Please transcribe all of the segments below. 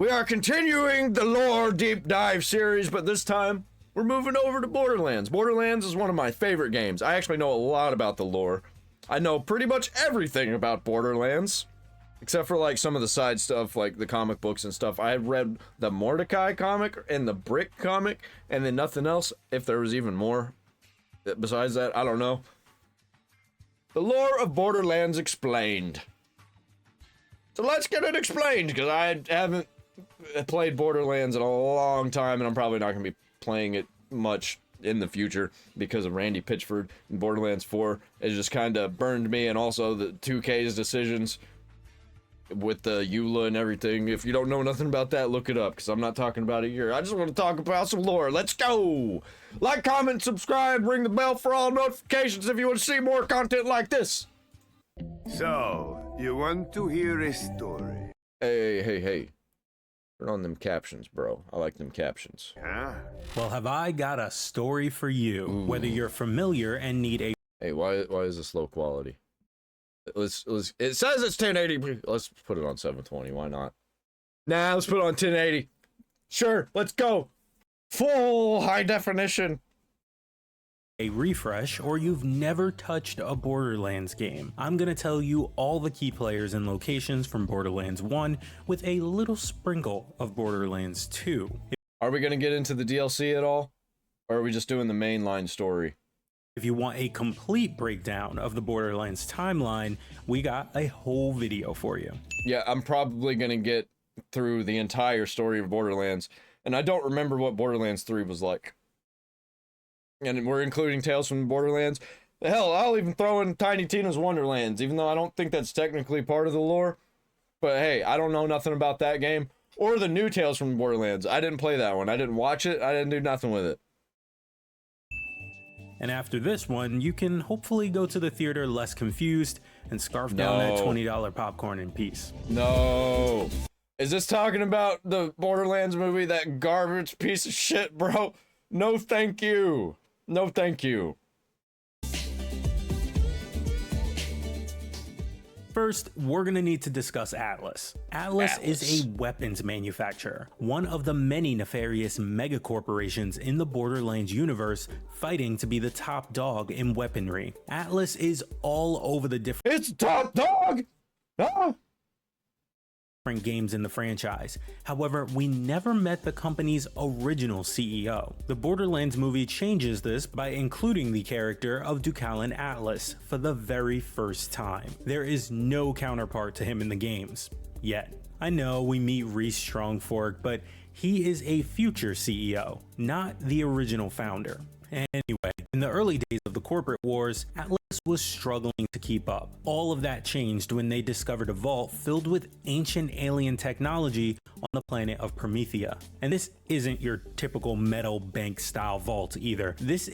We are continuing the lore deep dive series, but this time we're moving over to Borderlands. Borderlands is one of my favorite games. I actually know a lot about the lore. I know pretty much everything about Borderlands, except for like some of the side stuff, like the comic books and stuff. I had read the Mordecai comic and the Brick comic, and then nothing else. If there was even more besides that, I don't know. The lore of Borderlands explained. So let's get it explained, because I haven't played Borderlands in a long time, and I'm probably not going to be playing it much in the future because of Randy Pitchford in Borderlands 4. It just kind of burned me, and also the 2K's decisions with the EULA and everything. If you don't know nothing about that, look it up, because I'm not talking about it here. I just want to talk about some lore. Let's go! Like, comment, subscribe, ring the bell for all notifications if you want to see more content like this. So, you want to hear a story? Hey. Turn on them captions, bro. I like them captions. Huh? Well, have I got a story for you, whether you're familiar and need a... Hey, why is this low quality? It says it's 1080. Let's put it on 720. Why not? Nah, let's put it on 1080. Sure, let's go. Full high definition. A refresh, or you've never touched a Borderlands game. I'm gonna tell you all the key players and locations from Borderlands 1 with a little sprinkle of Borderlands 2. Are we gonna get into the DLC at all? Or are we just doing the mainline story? If you want a complete breakdown of the Borderlands timeline, we got a whole video for you. Yeah, I'm probably gonna get through the entire story of Borderlands, and I don't remember what Borderlands 3 was like. And we're including Tales from the Borderlands. Hell, I'll even throw in Tiny Tina's Wonderlands, even though I don't think that's technically part of the lore. But hey, I don't know nothing about that game. Or the new Tales from the Borderlands. I didn't play that one. I didn't watch it. I didn't do nothing with it. And after this one, you can hopefully go to the theater less confused and scarf down that $20 popcorn in peace. No. Is this talking about the Borderlands movie, that garbage piece of shit, bro? No, thank you. No, thank you. First, we're gonna need to discuss Atlas. Atlas is a weapons manufacturer, one of the many nefarious mega corporations in the Borderlands universe fighting to be the top dog in weaponry. Atlas is all over the different It's top dog! Ah! games in the franchise. However, we never met the company's original CEO. The Borderlands movie changes this by including the character of Ducallan Atlas for the very first time. There is no counterpart to him in the games, yet. I know we meet Reese Strongfork, but he is a future CEO, not the original founder. Anyway, in the early days of the corporate wars, Atlas was struggling to keep up. All of that changed when they discovered a vault filled with ancient alien technology on the planet of Promethea. And this isn't your typical metal bank style vault either. This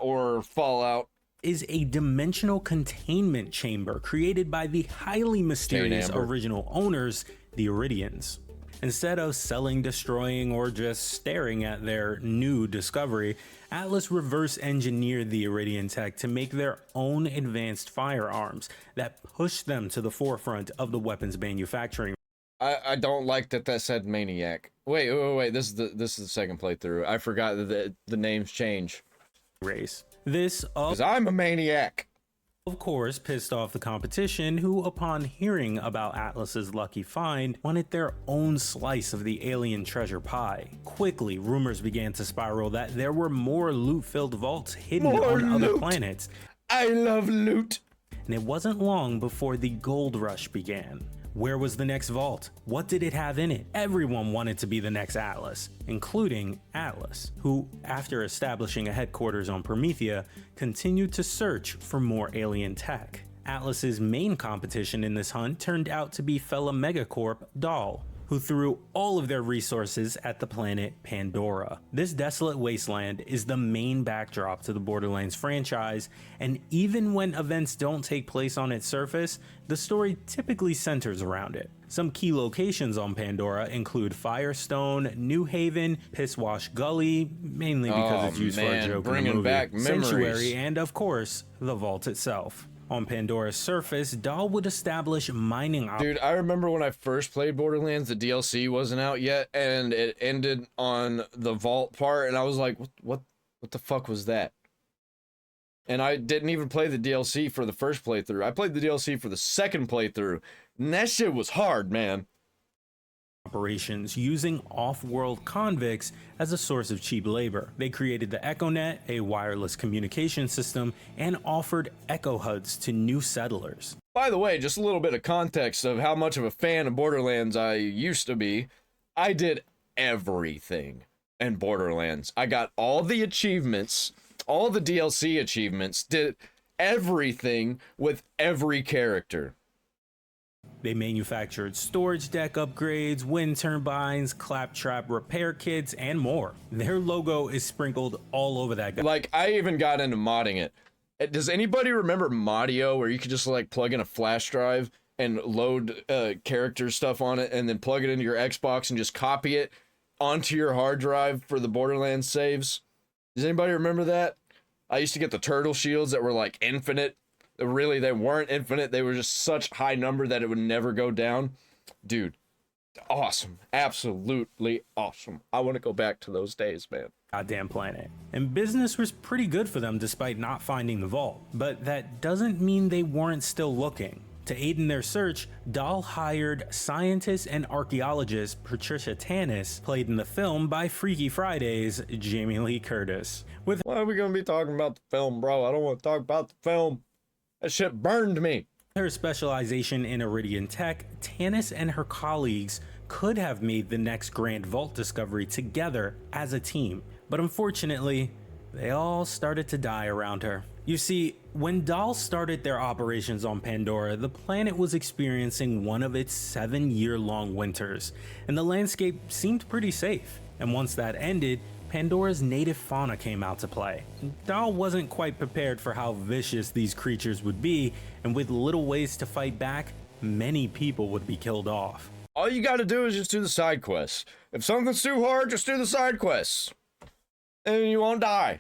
or Fallout is a dimensional containment chamber created by the highly mysterious original owners, the Iridians. Instead of selling, destroying, or just staring at their new discovery, Atlas reverse engineered the Iridian tech to make their own advanced firearms that push them to the forefront of the weapons manufacturing. I don't like that said Maniac. Wait. This is the second playthrough. I forgot that the names change. Race. This, because I'm a maniac. Of course, pissed off the competition, who upon hearing about Atlas's lucky find wanted their own slice of the alien treasure pie. Quickly, rumors began to spiral that there were more loot-filled vaults hidden on other planets. I love loot. And it wasn't long before the gold rush began. Where was the next vault? What did it have in it? Everyone wanted to be the next Atlas, including Atlas, who, after establishing a headquarters on Promethea, continued to search for more alien tech. Atlas's main competition in this hunt turned out to be fellow megacorp Dahl, who threw all of their resources at the planet Pandora. This desolate wasteland is the main backdrop to the Borderlands franchise, and even when events don't take place on its surface, the story typically centers around it. Some key locations on Pandora include Firestone, New Haven, Pisswash Gully, mainly because it's used for a joke in the movie, Sanctuary, and of course, the vault itself. On Pandora's surface, Dahl would establish mining Dude, I remember when I first played Borderlands, the DLC wasn't out yet, and it ended on the vault part, and I was like, what the fuck was that? And I didn't even play the DLC for the first playthrough. I played the DLC for the second playthrough, and that shit was hard, man. Operations using off-world convicts as a source of cheap labor. They created the EchoNet, a wireless communication system, and offered Echo HUDs to new settlers. By the way, just a little bit of context of how much of a fan of Borderlands I used to be. I did everything in Borderlands. I got all the achievements, all the DLC achievements, did everything with every character. They manufactured storage deck upgrades, wind turbines, claptrap repair kits, and more. Their logo is sprinkled all over that guy. Like, I even got into modding it. Does anybody remember Modio, where you could just like plug in a flash drive and load character stuff on it and then plug it into your Xbox and just copy it onto your hard drive for the Borderlands saves? Does anybody remember that? I used to get the turtle shields that were like infinite. Really, they weren't infinite. They were just such high number that it would never go down. Dude, awesome. Absolutely awesome. I want to go back to those days, man. Goddamn planet. And business was pretty good for them despite not finding the vault. But that doesn't mean they weren't still looking. To aid in their search, Dahl hired scientist and archaeologist Patricia Tannis, played in the film by Freaky Friday's Jamie Lee Curtis. With Why are we going to be talking about the film, bro? I don't want to talk about the film. That shit burned me. her specialization in Iridian tech, Tannis and her colleagues could have made the next Grand Vault discovery together as a team, but unfortunately, they all started to die around her. You see, when Dahl started their operations on Pandora, the planet was experiencing one of its 7-year-long winters, and the landscape seemed pretty safe. And once that ended, Pandora's native fauna came out to play. Dahl wasn't quite prepared for how vicious these creatures would be, and with little ways to fight back, many people would be killed off. All you gotta do is just do the side quests. If something's too hard, just do the side quests. And you won't die.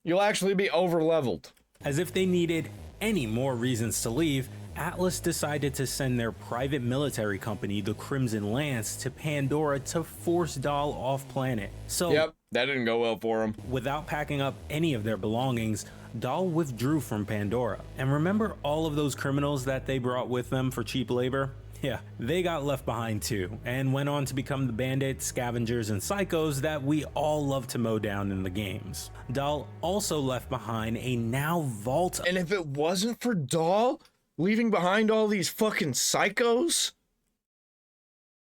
You'll actually be over-leveled. As if they needed any more reasons to leave, Atlas decided to send their private military company, the Crimson Lance, to Pandora to force Dahl off planet. So, Yep, that didn't go well for him. without packing up any of their belongings, Dahl withdrew from Pandora. And remember all of those criminals that they brought with them for cheap labor? Yeah, they got left behind too, and went on to become the bandits, scavengers, and psychos that we all love to mow down in the games. Dahl also left behind a now vault. And if it wasn't for Dahl leaving behind all these fucking psychos,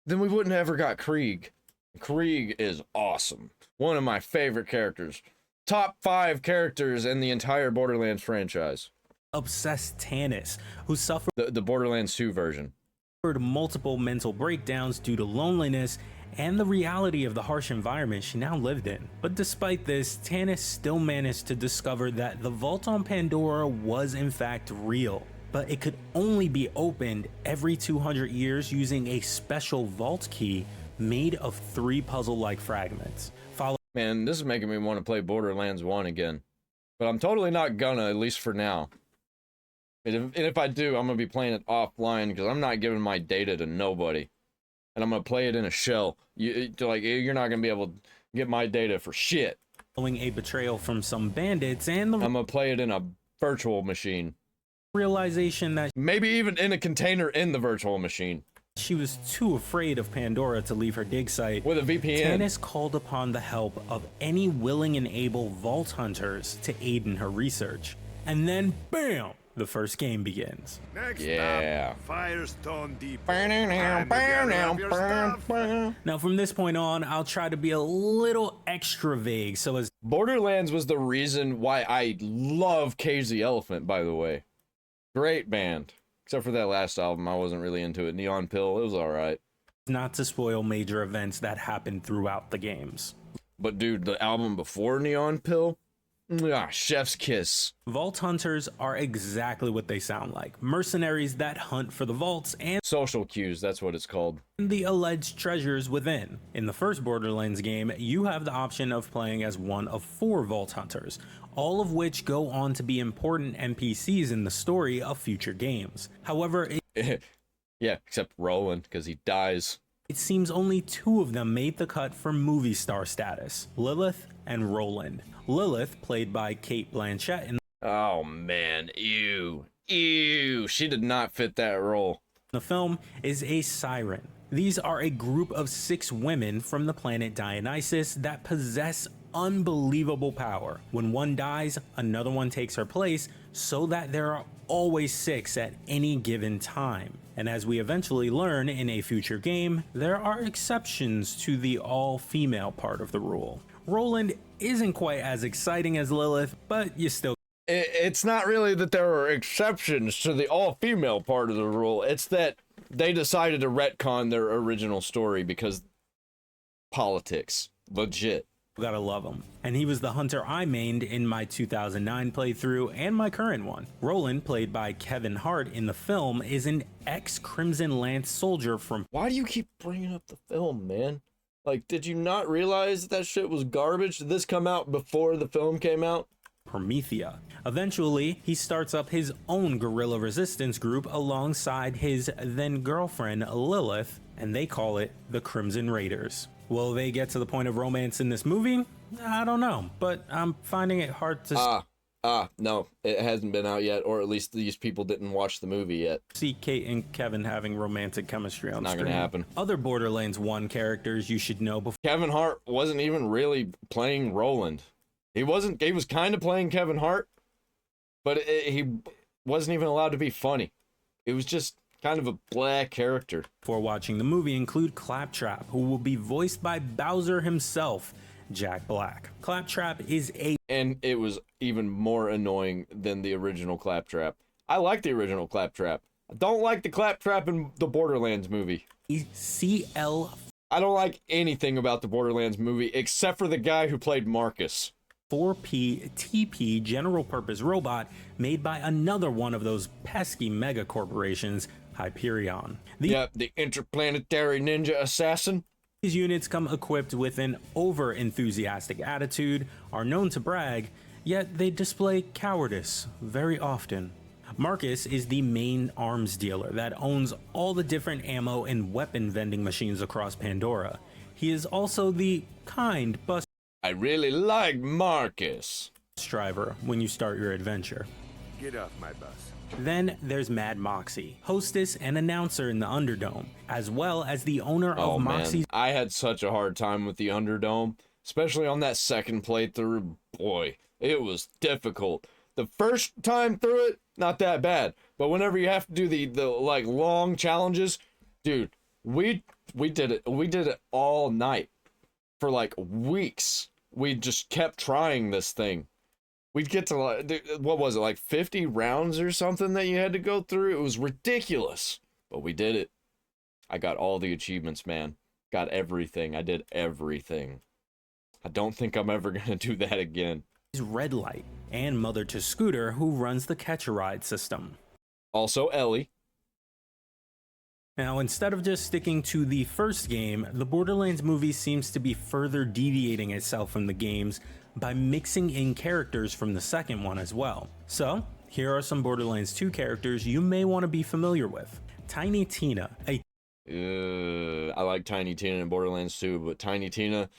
then we wouldn't have ever got Krieg. Krieg is awesome. One of my favorite characters. Top 5 characters in the entire Borderlands franchise. Obsessed Tannis, who suffered The Borderlands 2 version. multiple mental breakdowns due to loneliness and the reality of the harsh environment she now lived in. But despite this, Tannis still managed to discover that the vault on Pandora was in fact real, but it could only be opened every 200 years using a special vault key made of 3 puzzle-like fragments. Man, this is making me want to play Borderlands 1 again. But I'm totally not gonna, at least for now. And if I do, I'm gonna be playing it offline because I'm not giving my data to nobody. And I'm gonna play it in a shell. You're not gonna be able to get my data for shit. Following a betrayal from some bandits and the I'm gonna play it in a virtual machine. realization that Maybe even in a container in the virtual machine. she was too afraid of Pandora to leave her dig site, With a VPN. Tannis called upon the help of any willing and able vault hunters to aid in her research. And then, BAM! The first game begins. Next Yeah. up, Firestone Depot. Time to gather up your stuff. Now from this point on, I'll try to be a little extra vague so as Borderlands was the reason why I love Cage the Elephant, by the way. Great band. Except for that last album, I wasn't really into it. Neon Pill, it was alright. not to spoil major events that happened throughout the games. But dude, the album before Neon Pill, Chef's kiss. Vault hunters are exactly what they sound like. Mercenaries that hunt for the vaults and Social cues, that's what it's called. the alleged treasures within. In the first Borderlands game, you have the option of playing as one of 4 vault hunters, all of which go on to be important NPCs in the story of future games. However, Yeah, except Roland, because he dies. it seems only 2 of them made the cut for movie star status, Lilith and Roland. Lilith, played by Cate Blanchett in Oh man, ew. Ew, she did not fit that role. the film, is a siren. These are a group of 6 women from the planet Dionysus that possess unbelievable power. When one dies, another one takes her place, so that there are always 6 at any given time. And as we eventually learn in a future game, there are exceptions to the all-female part of the rule. Roland isn't quite as exciting as Lilith, but you still It's not really that there are exceptions to the all-female part of the rule. It's that they decided to retcon their original story because politics. Legit. gotta love him. And he was the hunter I mained in my 2009 playthrough and my current one. Roland, played by Kevin Hart in the film, is an ex-Crimson Lance soldier from Why do you keep bringing up the film, man? Like, did you not realize that shit was garbage? Did this come out before the film came out? Promethea. Eventually, he starts up his own guerrilla resistance group alongside his then girlfriend Lilith, and they call it the Crimson Raiders. Will they get to the point of romance in this movie? I don't know, but I'm finding it hard to No, it hasn't been out yet, or at least these people didn't watch the movie yet. see Kate and Kevin having romantic chemistry on Not screen. gonna happen. Other Borderlands 1 characters you should know before Kevin Hart wasn't even really playing Roland. He was kind of playing Kevin Hart, but he wasn't even allowed to be funny. It was just kind of a blah character. watching the movie include Claptrap, who will be voiced by Bowser himself, Jack Black. Claptrap is a And it was even more annoying than the original Claptrap. I like the original Claptrap. I don't like the Claptrap in the Borderlands movie. CL I don't like anything about the Borderlands movie except for the guy who played Marcus. 4P TP general purpose robot made by another one of those pesky mega corporations, Hyperion. Yep, the interplanetary ninja assassin. These units come equipped with an over-enthusiastic attitude, are known to brag, yet they display cowardice very often. Marcus is the main arms dealer that owns all the different ammo and weapon vending machines across Pandora. He is also the kind bus I really like Marcus. driver when you start your adventure. Get off my bus. Then there's Mad Moxie, hostess and announcer in the Underdome, as well as the owner of Moxie's I had such a hard time with the Underdome, especially on that second playthrough. Boy, it was difficult. The first time through it, not that bad, but whenever you have to do the like long challenges, dude, we did it. We did it all night for like weeks. We just kept trying this thing. We'd get to like, what was it, like 50 rounds or something that you had to go through? It was ridiculous, but we did it. I got all the achievements, man. Got everything. I did everything. I don't think I'm ever gonna do that again. Red Light, and mother to Scooter, who runs the Catch-A-Ride system. Also, Ellie. Now, instead of just sticking to the first game, the Borderlands movie seems to be further deviating itself from the games by mixing in characters from the second one as well. So, here are some Borderlands 2 characters you may want to be familiar with. Tiny Tina, a I like Tiny Tina in Borderlands 2, but Tiny Tina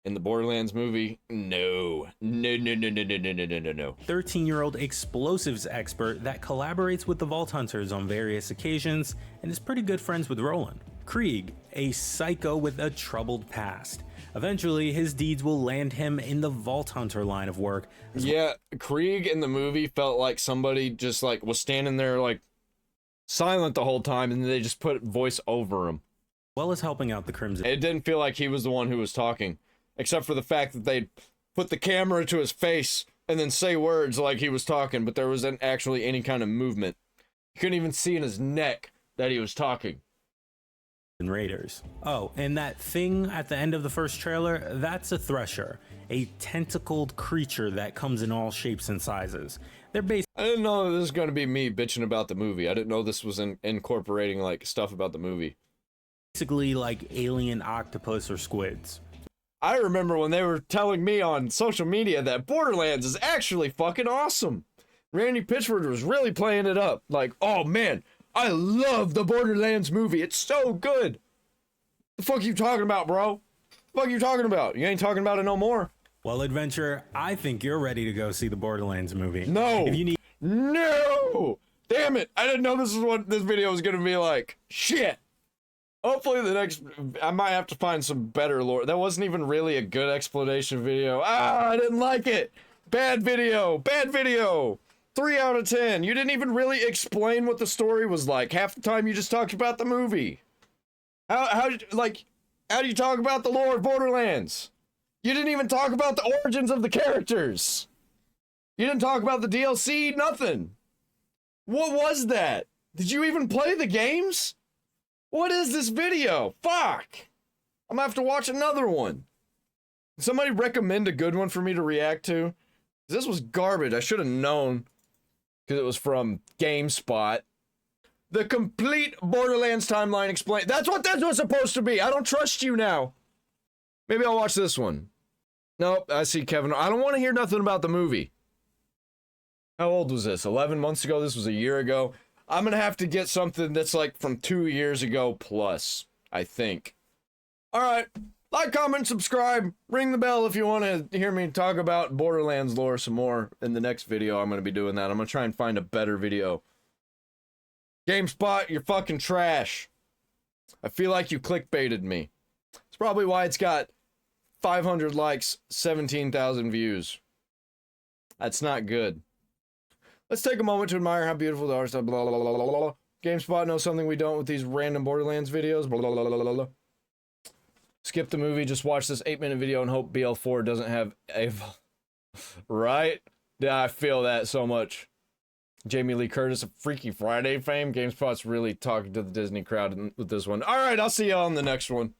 in the Borderlands movie, no. No, no, no, no, no, no, no, no, no, no. 13-year-old explosives expert that collaborates with the Vault Hunters on various occasions and is pretty good friends with Roland. Krieg, a psycho with a troubled past. Eventually, his deeds will land him in the Vault Hunter line of work. Yeah, Krieg in the movie felt like somebody just like was standing there like silent the whole time and they just put voice over him. Well as helping out the Crimson. It didn't feel like he was the one who was talking, except for the fact that they'd put the camera to his face and then say words like he was talking, but there wasn't actually any kind of movement. You couldn't even see in his neck that he was talking. raiders. Oh, and that thing at the end of the first trailer, that's a thresher, a tentacled creature that comes in all shapes and sizes. They're basically I didn't know this was gonna be me bitching about the movie. I didn't know this was incorporating like stuff about the movie. like alien octopus or squids. I remember when they were telling me on social media that Borderlands is actually fucking awesome. Randy Pitchford was really playing it up. Like, oh man, I love the Borderlands movie. It's so good. The fuck you talking about, bro? The fuck you talking about? You ain't talking about it no more. Well, Adventure, I think you're ready to go see the Borderlands movie. No. If you need No! Damn it. I didn't know this is what this video was gonna be like. Shit. Hopefully the next, I might have to find some better lore. That wasn't even really a good explanation video. Ah, I didn't like it. Bad video. Bad video. 3 out of 10. You didn't even really explain what the story was like. Half the time you just talked about the movie. How do you talk about the lore of Borderlands? You didn't even talk about the origins of the characters. You didn't talk about the DLC, nothing. What was that? Did you even play the games? What is this video? Fuck! I'm gonna have to watch another one. Can somebody recommend a good one for me to react to? This was garbage. I should have known. Because it was from GameSpot. The complete Borderlands timeline explained. That's what this was supposed to be. I don't trust you now. Maybe I'll watch this one. Nope, I see Kevin. I don't want to hear nothing about the movie. How old was this? 11 months ago? This was a year ago. I'm gonna have to get something that's like from 2 years ago plus, I think. Alright, like, comment, subscribe, ring the bell if you want to hear me talk about Borderlands lore some more. In the next video, I'm gonna be doing that. I'm gonna try and find a better video. GameSpot, you're fucking trash. I feel like you clickbaited me. It's probably why it's got 500 likes, 17,000 views. That's not good. Let's take a moment to admire how beautiful the art is. Blah, blah, blah, blah, blah, blah. GameSpot knows something we don't with these random Borderlands videos. Blah, blah, blah, blah, blah, blah. Skip the movie, just watch this 8-minute video and hope BL4 doesn't have a... Right? Yeah, I feel that so much. Jamie Lee Curtis of Freaky Friday fame. GameSpot's really talking to the Disney crowd with this one. Alright, I'll see y'all on the next one.